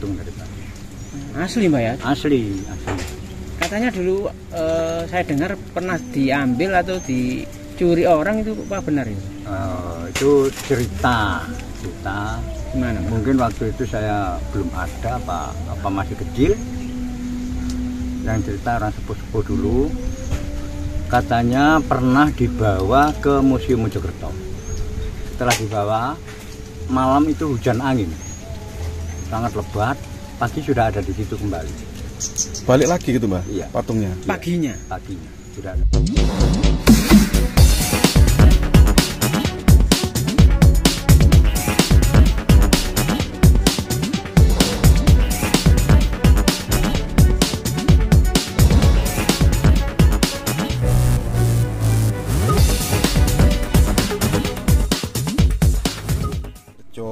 patung dari Bali. Asli Mbak ya? Asli. Katanya dulu saya dengar pernah diambil atau dicuri orang, itu apa benar ya? Itu cerita. Gimana Mbak? Mungkin waktu itu saya belum ada apa masih kecil. Yang cerita orang sepuh-sepuh dulu, katanya pernah dibawa ke Museum Mojokerto. Setelah dibawa, malam itu hujan angin, sangat lebat. Pagi sudah ada di situ kembali. Balik lagi gitu Mbak? Iya. Patungnya? Paginya sudah ada.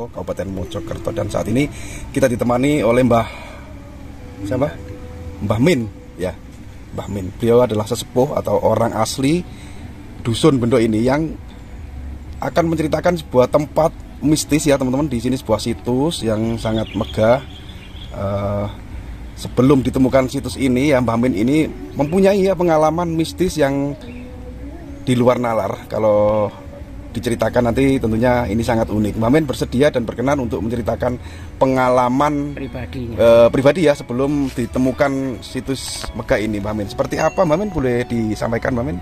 Kabupaten Mojokerto, dan saat ini kita ditemani oleh Mbah siapa? Mbah Min ya. Mbah Min, beliau adalah sesepuh atau orang asli dusun Bendo ini yang akan menceritakan sebuah tempat mistis ya teman-teman. Di sini sebuah situs yang sangat megah. Sebelum ditemukan situs ini ya, Mbah Min ini mempunyai ya pengalaman mistis yang di luar nalar. Kalau diceritakan nanti tentunya ini sangat unik. Mbah Min bersedia dan berkenan untuk menceritakan pengalaman pribadi ya sebelum ditemukan situs megah ini. Mbah Min, seperti apa Mbah Min, boleh disampaikan Mbah Min?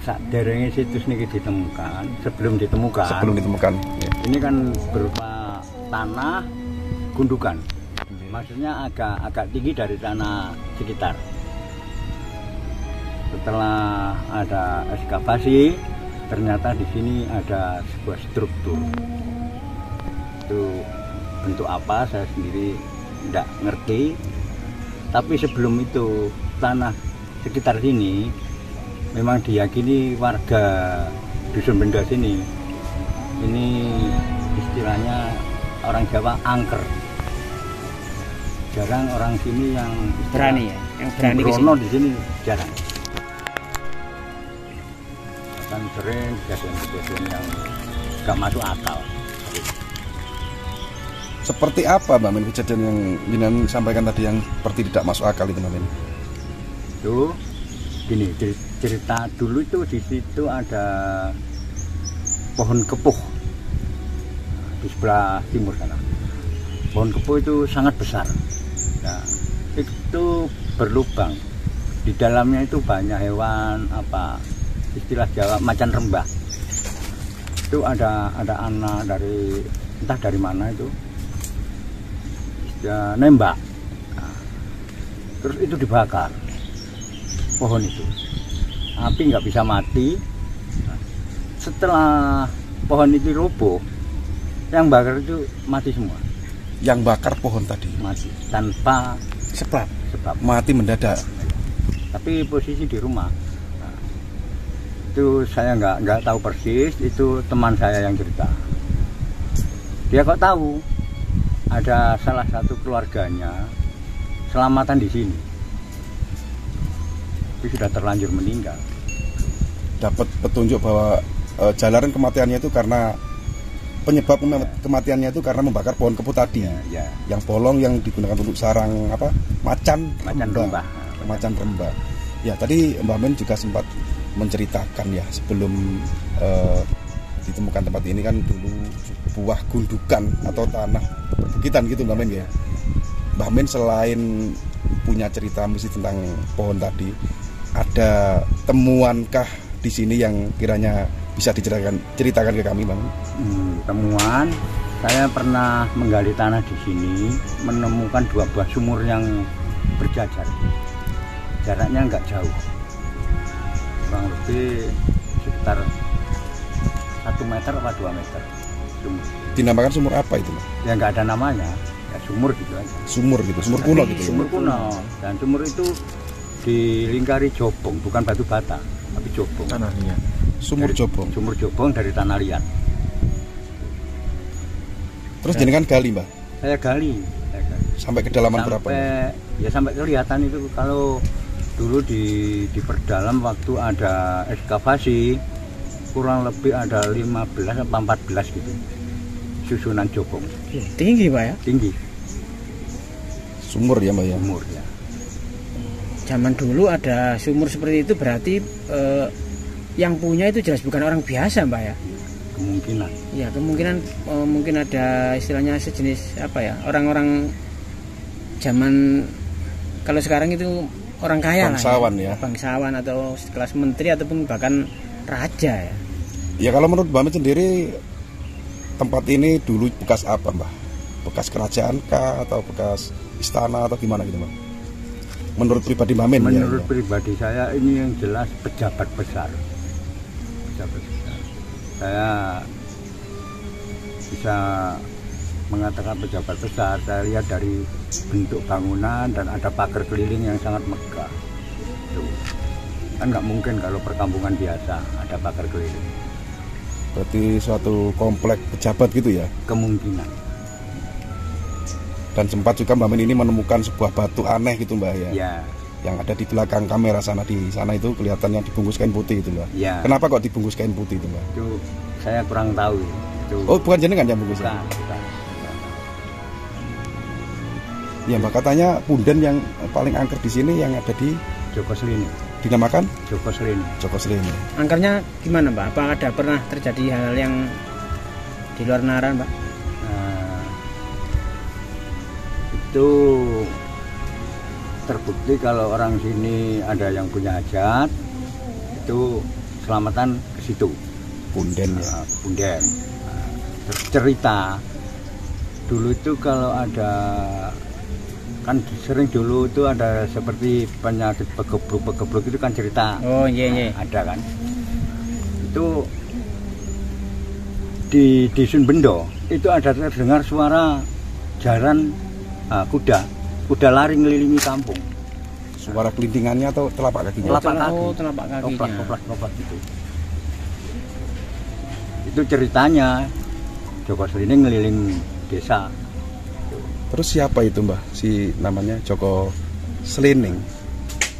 Saat derengnya situs ini ditemukan, sebelum ditemukan ya. Ini kan berupa tanah gundukan, maksudnya agak tinggi dari tanah sekitar. Setelah ada ekskavasi, ternyata di sini ada sebuah struktur. Itu bentuk apa saya sendiri tidak ngerti. Tapi sebelum itu tanah sekitar sini memang diyakini warga dusun Bendo sini. Ini istilahnya orang Jawa angker. Jarang orang sini yang berani ya, yang berani ke sini. Di sini jarang. Kan sering kejadian-kejadian yang gak masuk akal. Seperti apa Mbak Min kejadian yang Jinan sampaikan tadi yang seperti tidak masuk akal itu Mbak Min? Itu gini, cerita dulu itu di situ ada pohon kepuh di sebelah timur sana. Pohon kepuh itu sangat besar. Nah, itu berlubang. Di dalamnya itu banyak hewan istilah Jawa macan rembah. Itu ada anak dari entah dari mana itu ya, nembak. Nah, terus itu dibakar pohon itu, api nggak bisa mati. Nah, setelah pohon itu roboh, yang bakar itu mati semua. Yang bakar pohon tadi mati tanpa sebab mati mendadak. Tapi posisi di rumah. Itu saya nggak tahu persis, itu teman saya yang cerita. Dia kok tahu ada salah satu keluarganya selamatan di sini, tapi sudah terlanjur meninggal. Dapat petunjuk bahwa jalanan kematiannya itu karena penyebab kematiannya itu karena membakar pohon kepuh tadi, yang bolong yang digunakan untuk sarang macan rembah. Ya tadi Mbak Min juga sempat menceritakan ya sebelum ditemukan tempat ini kan dulu buah gundukan atau tanah perbukitan gitu Mbak Min ya. Mbak Min selain punya cerita misi tentang pohon tadi, ada temuankah di sini yang kiranya bisa diceritakan ke kami Mbak Min? Temuan, saya pernah menggali tanah di sini, menemukan 2 buah sumur yang berjajar. Jaraknya nggak jauh, kurang lebih sekitar 1 meter atau 2 meter sumur. Dinamakan sumur apa itu? Ya nggak ada namanya, ya sumur gitu aja. Sumur kuno gitu. Sumur kuno, dan sumur itu dilingkari jobong, bukan batu bata, tapi jobong. Tanahnya. Sumur jobong dari tanah liat. Terus jenengan gali Mbak? Saya gali. Sampai kedalaman berapa? Ya sampai kelihatan itu. Kalau dulu diperdalam waktu ada ekskavasi, kurang lebih ada 15 atau 14 gitu susunan Jokong. Tinggi Pak ya? Tinggi, Sumur ya Mbak ya. umur ya. Zaman dulu ada sumur seperti itu berarti yang punya itu jelas bukan orang biasa Mbak ya? Kemungkinan. Ya kemungkinan mungkin ada istilahnya sejenis apa ya, orang-orang zaman kalau sekarang itu orang kaya Bangsawan lah ya. Bangsawan atau kelas menteri ataupun bahkan raja ya. Ya kalau menurut Mbak Min sendiri, tempat ini dulu bekas apa Mbak? Bekas kerajaan kah atau bekas istana atau gimana gitu Mbak? Menurut pribadi Mbak Min Menurut ya. pribadi saya ini yang jelas pejabat besar. Pejabat besar. Saya bisa mengatakan pejabat besar. Saya lihat dari bentuk bangunan dan ada pagar keliling yang sangat megah. Tuh. Kan nggak mungkin kalau perkampungan biasa ada pagar keliling. Berarti suatu komplek pejabat gitu ya. Kemungkinan. Dan sempat juga Mbak Min ini menemukan sebuah batu aneh gitu Mbak ya. Ya, Yang ada di belakang kamera sana, di sana itu kelihatannya dibungkus kain putih itu Mbak. ya. Kenapa kok dibungkus kain putih itu Mbak? Itu saya kurang tahu. Itu Oh bukan jenengan yang bungkus? bukan. Ya Mbak, katanya punden yang paling angker di sini yang ada di Joko Selini. dinamakan Joko Selini. Joko Selini. Angkernya gimana Mbak? Apa ada pernah terjadi hal yang di luar nalar Mbak? Nah, itu terbukti kalau orang sini ada yang punya hajat, itu selamatan ke situ. Punden ya. Punden. Nah, terus cerita dulu itu kalau ada, kan sering dulu itu ada seperti penyakit pegebluk itu kan cerita. Oh iya. Ada kan, itu di Dusun Bendo itu ada terdengar suara jaran kuda lari ngelilingi kampung. Suara kelintingannya atau telapak kakinya? Telapak kaki. Oh, telapak kakinya. Koplas gitu. Itu ceritanya Joko Selini ngeliling desa. Terus siapa itu Mbah? Si namanya Joko Selining.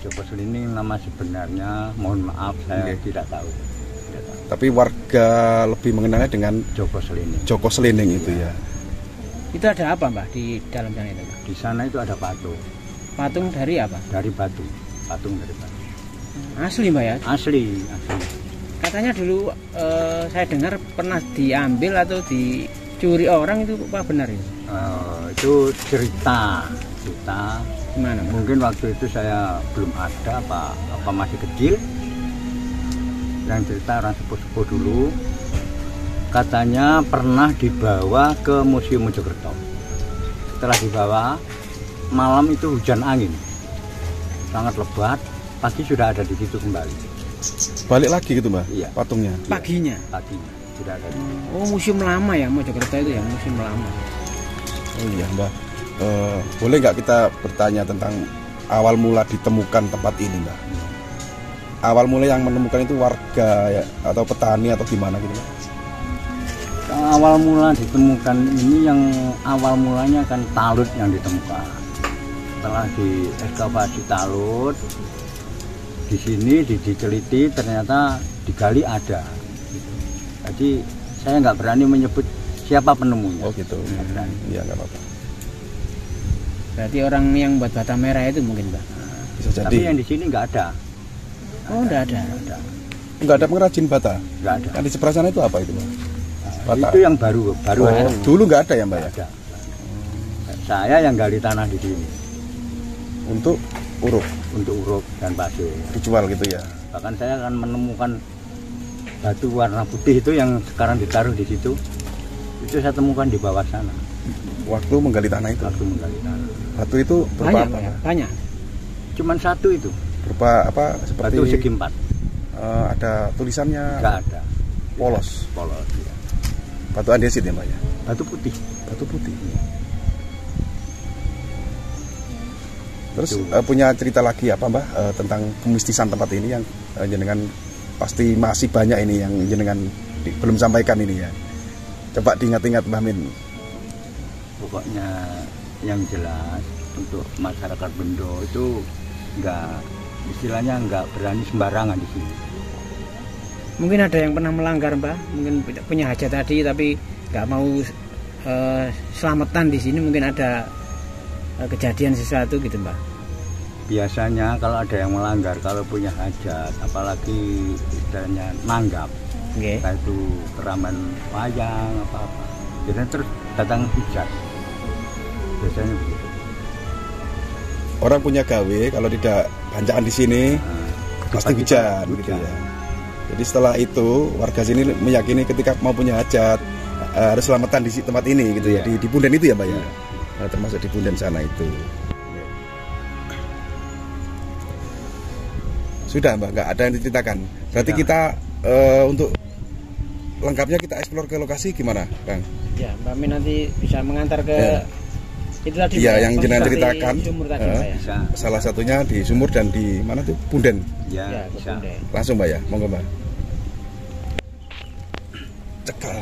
Joko Selini nama sebenarnya, mohon maaf saya Oke. tidak tahu. Tapi warga lebih mengenalnya dengan Joko Selini. Joko Selining itu ya. Itu ada apa Mbak di dalam sana itu Mbak? Di sana itu ada patung Patung dari apa? dari batu. Patung dari batu. Asli Mbak ya? Asli. Katanya dulu saya dengar pernah diambil atau dicuri orang, itu apa benar itu? Itu cerita. Gimana Mbak? Mungkin waktu itu saya belum ada apa masih kecil. Yang cerita orang sepuh-sepuh dulu, katanya pernah dibawa ke Museum Mojokerto. Setelah dibawa, malam itu hujan angin sangat lebat, pagi sudah ada di situ kembali. Balik lagi gitu Mbah? Iya. Patungnya. Paginya? Paginya sudah ada di situ. Oh, museum lama ya Mojokerto itu ya, museum lama. Oh iya Mbah. Boleh nggak kita bertanya tentang awal mula ditemukan tempat ini Mbah? Awal mula yang menemukan itu warga ya, atau petani atau gimana gitu Mbah? Awal mula ditemukan ini, yang awal mulanya kan talut yang ditemukan. Setelah di ekskavasi talut, di sini diteliti ternyata digali ada. Jadi saya nggak berani menyebut siapa penemunya. Oh gitu. Nggak berani. Iya nggak apa-apa. Berarti orang yang buat bata merah itu mungkin Mbak? Bisa Tapi jadi. yang di sini nggak ada. Oh, enggak ada. Nggak ada pengrajin bata. Nggak ada. Yang di sebelah sana itu apa itu Mbah? Bata. Itu yang baru ada. Dulu nggak ada ya Mbah ya? Ada. Saya yang gali tanah di sini Untuk uruk, untuk uruk dan pasir. dijual gitu ya. Bahkan saya akan menemukan batu warna putih itu yang sekarang ditaruh di situ. Itu saya temukan di bawah sana Waktu menggali tanah itu. waktu menggali tanah. Batu itu berupa Banyak apa? Pak ya? Banyak. Cuman satu itu, Berupa apa? Seperti batu segi empat. ada tulisannya Nggak ada. polos. Polos. Ya. Batu andesit ya Mbak ya? Batu putih. Batu putih. Terus Itu. punya cerita lagi apa Mbak tentang kemistisan tempat ini yang jenengan pasti masih banyak ini yang jenengan belum sampaikan ini ya. Coba diingat-ingat Mbak Min. Pokoknya yang jelas untuk masyarakat Bendo itu istilahnya nggak berani sembarangan di sini. Mungkin ada yang pernah melanggar Mbak, mungkin punya hajat tadi tapi nggak mau selamatan di sini mungkin ada kejadian sesuatu gitu Mbak? Biasanya kalau ada yang melanggar, kalau punya hajat, apalagi istilahnya nanggap, Oke. entah itu keraman wayang apa-apa, biasanya terus datang hujan. Biasanya begitu. Orang punya gawe kalau tidak banjakan di sini pasti hujan gitu ya. Jadi setelah itu warga sini meyakini ketika mau punya hajat harus selamatan di tempat ini gitu ya, di Punden itu ya Mbak ya. Nah, termasuk di Punden sana itu. Sudah Mbak, nggak ada yang diceritakan. Berarti kita untuk lengkapnya kita eksplor ke lokasi gimana Bang? Ya Mbak Min nanti bisa mengantar ke itu tadi ya, Mbak, yang jenengan ceritakan sumur tadi, Mbak, ya? Salah satunya di sumur dan di mana tuh Punden. Ya, ke bisa. Punden. Langsung Mbak ya, monggo Mbak. Cekal.